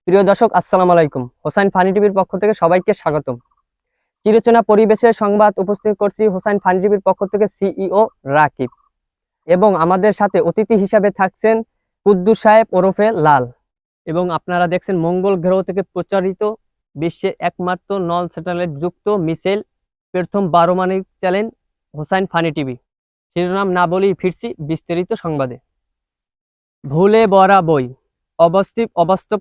প্রিয় দর্শক, আসসালামু আলাইকুম। হোসাইন ফানি টিভির পক্ষ থেকে সবাইকে স্বাগতম। চিরচেনা পরিবেশের সংবাদ উপস্থিত করছি হোসাইন ফানি টিভির পক্ষ থেকে সিইও রাকিব, এবং আমাদের সাথে অতিথি হিসাবে থাকছেন কুদ্দুস সাহেব ওরফে লাল। এবং আপনারা দেখছেন মঙ্গল গ্রহ থেকে প্রচারিত বিশ্বের একমাত্র নল স্যাটেলাইট যুক্ত মিসাইল প্রথম 12 মানিক চ্যানেল হোসাইন ফানি টিভি। শিরোনাম না বলেই ফিরছি বিস্তারিত সংবাদে। ভুলে ভরা বই, অবাস্তব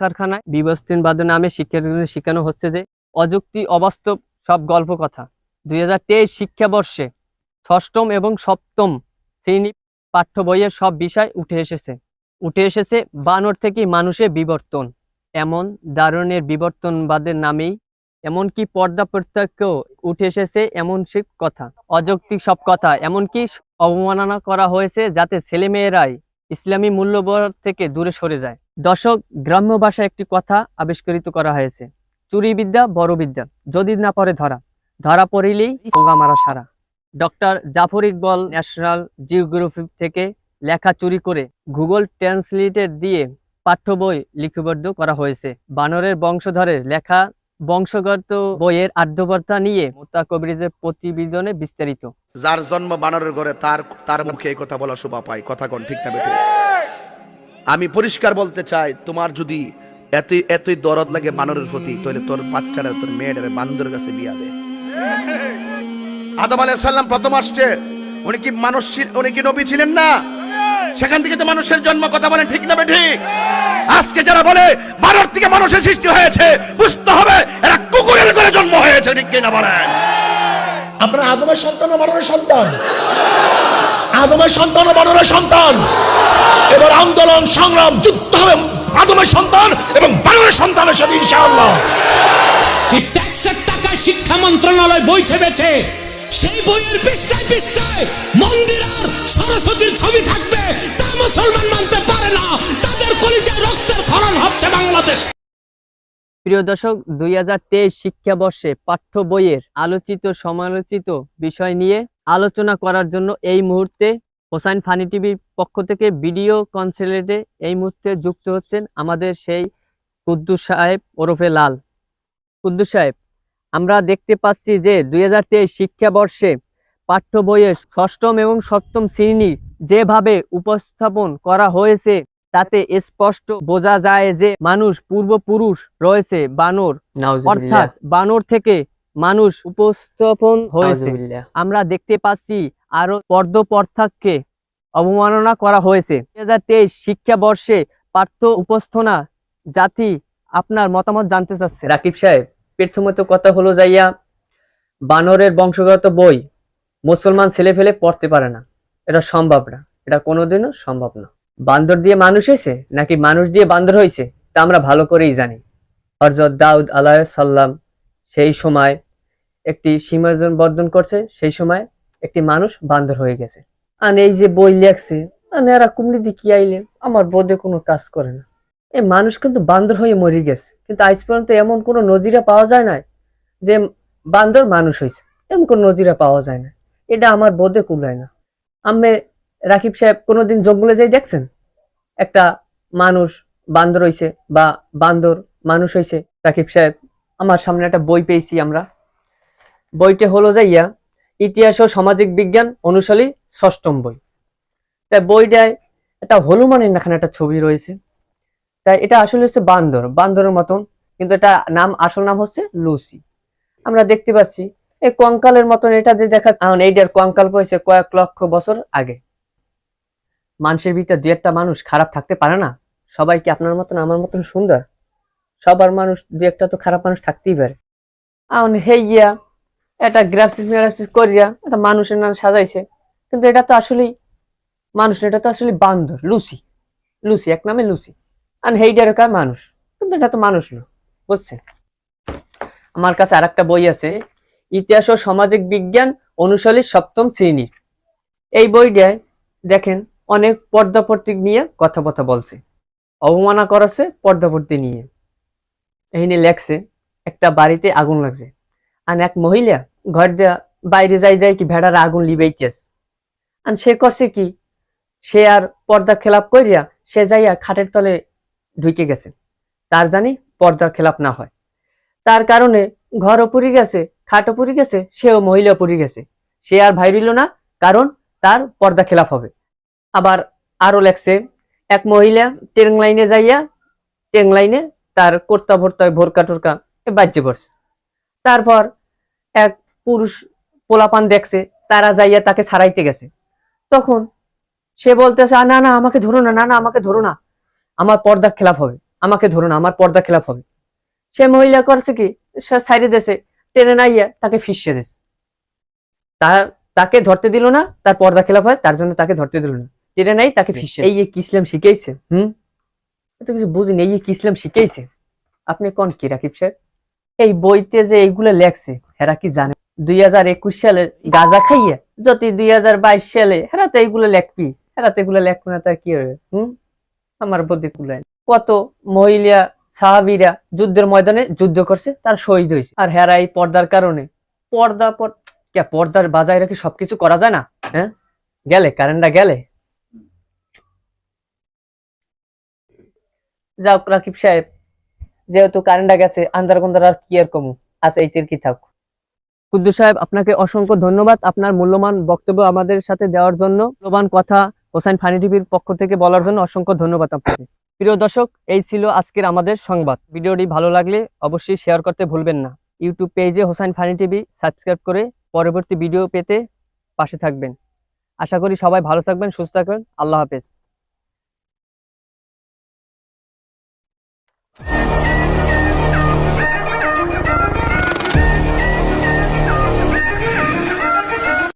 কারখানায় বিবস্তীর্ণবাদ নামে শিক্ষার্থীদের শেখানো হচ্ছে যে অযুক্তি অবাস্তব সব গল্প কথা। 2023 শিক্ষাবর্ষে ষষ্ঠম এবং সপ্তম শ্রেণী পাঠ্য বইয়ের সব বিষয় উঠে এসেছে বানর থেকে মানুষের বিবর্তন, এমন ধরনের বিবর্তনবাদের নামেই এমনকি পর্দা প্রত্যক্ষেও উঠে এসেছে এমন সব কথা, অযৌক্তিক সব কথা, এমনকি অবমাননা করা হয়েছে যাতে ছেলেমেয়েরাই ইসলামী মূল্যবোধ থেকে দূরে সরে যায়। দর্শক, গ্রাম্য ভাষায় একটি কথা আবিষ্কৃত করা হয়েছে, চুরি বিদ্যা বড় বিদ্যা, যদি না পড়ে ধরা পড়িলেই পোগা মারা সারা। Doctor Zafar Iqbal National Geography থেকে লেখা চুরি করে গুগল ট্রান্সলেটে দিয়ে পাঠ্য বই লিপিবদ্ধ করা হয়েছে। বানরের বংশধরের লেখা বংশগত বইয়ের আদ্যবর্তা নিয়ে মোতা কবিরের প্রতিবেদনে বিস্তারিত। যার জন্ম বানরের ঘরে তার মুখে এই কথা বলা শোভা পায়। কথা কোন ঠিক না বেটে? আমি পরিষ্কার বলতে চাই, তোমার যদি এতই দরদ লাগে বানরের প্রতি, তাহলে তোর বাচ্চাটা তোর মেয়েটারে বান্দরের কাছে বিয়া দে। আদম আলাইহিস সালাম প্রথম আসছে, উনি কি নবী ছিলেন না? সেখান থেকে তো মানুষের জন্ম। কথা বলেন ঠিক না বেঠি? আজকে যারা বলে বানর থেকে মানুষের সৃষ্টি হয়েছে, বুঝতে হবে এরা কুকুরের ঘরে জন্ম হয়েছে। ঠিক কিনা বলেন? আপনার আদমের সন্তান ও বানরের সন্তান, আদমের সন্তান ও বানরের সন্তান। এবার আন্দোলন সংগ্রাম যুদ্ধ হবে আদমের সন্তান এবং বানরের সন্তানের সাথে ইনশাআল্লাহ। ট্যাক্সের টাকা শিক্ষা মন্ত্রণালয় বই ছেপেছে, সেই বইয়ের পৃষ্ঠায় পৃষ্ঠায় মন্দির আর সরস্বতীর ছবি থাকবে, তা মুসলমান মানতে পারে না। তাদের কলিজায় রক্তের ক্ষরণ হচ্ছে বাংলাদেশ। প্রিয় দর্শক, 2023 শিক্ষাবর্ষে পাঠ্য বইয়ের আলোচিত সমালোচিত বিষয় নিয়ে আলোচনা করার জন্য এই মুহূর্তে হোসাইন ফানি টিভির পক্ষ থেকে ভিডিও কনসালটেন্টে এই মুহূর্তে যুক্ত হচ্ছেন আমাদের সেই কুদ্দুস সাহেব ওরফে লাল। কুদ্দুস সাহেব, আমরা দেখতে পাচ্ছি যে 2023 শিক্ষাবর্ষে পাঠ্য বইয়ের ষষ্ঠম এবং সপ্তম শ্রেণী যেভাবে উপস্থাপন করা হয়েছে তাতে স্পষ্ট বোঝা যায় যে মানুষ পূর্বপুরুষ রয়েছে বানর, অর্থাৎ বানর থেকে মানুষ উপস্থাপন হয়েছে। আমরা দেখতে পাচ্ছি আরো পর্দপর্থাকে অবমাননা করা হয়েছে। 2023 শিক্ষাবর্ষে পাঠ্য উপস্থাপনা জাতি আপনার মতামত জানতে চাচ্ছে। রাকিব সাহেব, প্রথমত কথা হলো যাইয়া বানরের বংশগত বই মুসলমান ছেলে ফেলে পড়তে পারে না, এটা সম্ভব না, এটা কোনোদিনও সম্ভব না। বান্দর দিয়ে মানুষ হয়েছে নাকি মানুষ দিয়ে বান্দর হয়েছে তা আমরা ভালো করেই জানি। হযরত দাউদ আলাইহিস সালাম সেই সময় একটি সীমাজন বর্ধন করছে, সেই সময় একটি মানুষ বান্দর হয়ে গেছে। আর এই যে বই লেখছে, এরা কুমড়ি দিয়ে কি আইলেন, আমার বোধে কোনো কাজ করে না। এই মানুষ কিন্তু বান্দর হয়ে মরে গেছে, কিন্তু আজ পর্যন্ত এমন কোনো নজিরা পাওয়া যায় না যে বান্দর মানুষ হয়েছে, এমন কোনো নজিরা পাওয়া যায় না। এটা আমার বোধে কুলায় না। আমি রাকিব সাহেব কোনোদিন জঙ্গলে যাই দেখছেন একটা মানুষ বান্দর হইছে বা বান্দর মানুষ হইছে? রাকিব সাহেব, আমার সামনে একটা বই পেয়েছি আমরা, বইটা হলো যাইয়া ইতিহাস ও সামাজিক বিজ্ঞান অনুশালী ষষ্ঠম বই। তাই বইটায় একটা হনুমানের এখানে একটা ছবি রয়েছে, তাই এটা আসলে হচ্ছে বান্দরের মতন, কিন্তু এটা আসল নাম হচ্ছে লুসি। আমরা দেখতে পাচ্ছি এই কঙ্কালের মতন, এটা যে দেখাচ্ছে এইটার কঙ্কাল হয়েছে কয়েক লক্ষ বছর আগে। মানুষের ভিতরে দু একটা মানুষ খারাপ থাকতে পারে না? সবাই কি আপনার মতন আমার মতন সুন্দর? সবার মানুষ দু একটা তো খারাপ মানুষ থাকতেই পারে। হেইয়া এটা গ্রাফিক্স করিয়া একটা মানুষের নাম সাজাইছে, কিন্তু এটা তো আসলেই মানুষ না, এটা তো আসলে বান্দর, লুসি এক নামে লুসি। আর হেইডার কার মানুষ, কিন্তু এটা তো মানুষ না, বুঝছেন? আমার কাছে আর একটা বই আছে, ইতিহাস ও সামাজিক বিজ্ঞান অনুশালী সপ্তম শ্রেণী। এই বইটায় দেখেন অনেক পর্দাপ্রতীক নিয়ে কথা বলছে, অবমাননা করেছে পর্দাপ্রতীক নিয়ে। এখানে লেখছে একটা বাড়িতে আগুন লাগছে, আর এক মহিলা ঘর দিয়া বাইরে যাই কি ভেড়ার আগুন লিবাইতেছে। আর সে করছে কি, সে আর পর্দা খেলাপ করিয়া সে যাইয়া খাটের তলে ঢুকে গেছে। তার জানি পর্দা খেলাপ না হয়। তার কারণে ঘরও পুড়ে গেছে, খাটও পুড়ে গেছে, সেও মহিলা পুড়ে গেছে। সে আর ভাই রইল না, কারণ তার পর্দা খেলাপ হবে। আবার আরো লেখছে, এক মহিলা ট্রেন লাইনে যাইয়া ট্রেন লাইনে তার কর্তা ভর্তায় ভোরকা টোরকা বাজ্যে পড়ছে। তারপর এক পুরুষ পোলাপান দেখছে, তারা যাইয়া তাকে ছাড়াইতে গেছে। তখন সে বলতেছে, না না আমাকে ধরো না, না না আমাকে ধরো না, আমার পর্দা খেলাপ হবে, আমাকে ধরো না, আমার পর্দা খেলাপ হবে। সে মহিলা করছে কি, সে ছাইড়ে দেশে টেনে নাইয়া তাকে ফিসে দিছে। তাকে ধরতে দিল না, তার পর্দা খেলাপ হয়, তার জন্য তাকে ধরতে দিল না, টেনে নাই তাকে ফিসে। এই কি ইসলাম শিখাইছে? এত কিছু বুঝিনি, এই কি ইসলাম শিখাইছে? আপনি কোন কি রাকিব সাহেব? এই বইতে যে এইগুলো লেখছে হেরা কি জানে 2021 সালে গাঁজা খাইয়া যদি 2022 সালে হেরাতে এইগুলো লেখবি, হেরাতে এগুলো লেখবো না তার কি হবে? আমার বুদ্ধি কুলায়। কত মহিলা সাহাবীরা যুদ্ধের ময়দানে যুদ্ধ করছে, তার শহীদ হয়েছে। আর হেরা এই পর্দার কারণে পর্দার বাজায় রেখে সবকিছু করা যায় না? হ্যাঁ, গেলে কারেন্টটা গেলে। যাও রাকিব সাহেব, যেহেতু কারেন্টটা গেছে, আন্দার কুন্দার আর কি আর কমু আছে, এইতের কি থাক। কুদ্দুস সাহেব, আপনাকে অসংখ্য ধন্যবাদ আপনার মূল্যবান বক্তব্য আমাদের সাথে দেওয়ার জন্য, মূল্যবান কথা হোসাইন ফানি টিভির পক্ষ থেকে বলার জন্য অসংখ্য ধন্যবাদ আপনাকে। প্রিয় দর্শক, এই ছিল আজকের আমাদের সংবাদ। ভিডিওটি ভালো লাগলে অবশ্যই শেয়ার করতে ভুলবেন না। ইউটিউব পেজে হোসাইন ফানি টিভি সাবস্ক্রাইব করে পরবর্তী ভিডিও পেতে পাশে থাকবেন। আশা করি সবাই ভালো থাকবেন, সুস্থ থাকবেন। আল্লাহ হাফেজ।